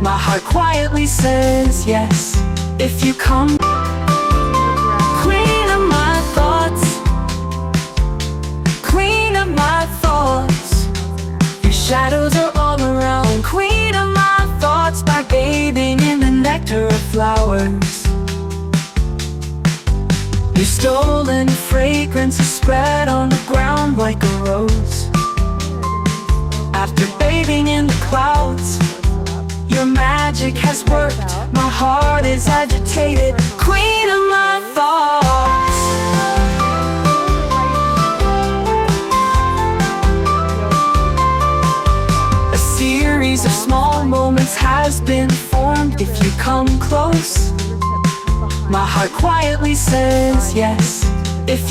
My heart quietly says yes. If you come, queen of my thoughts, queen of my thoughts. Your shadows are all around, queen of my thoughts. By bathing in the nectar of flowers, your stolen fragrance is spread on the ground like a rose. After bathing in the clouds, your magic has worked. My heart is agitated, queen of my thoughts. A series of small moments has been formed. If you come close, my heart quietly says yes. If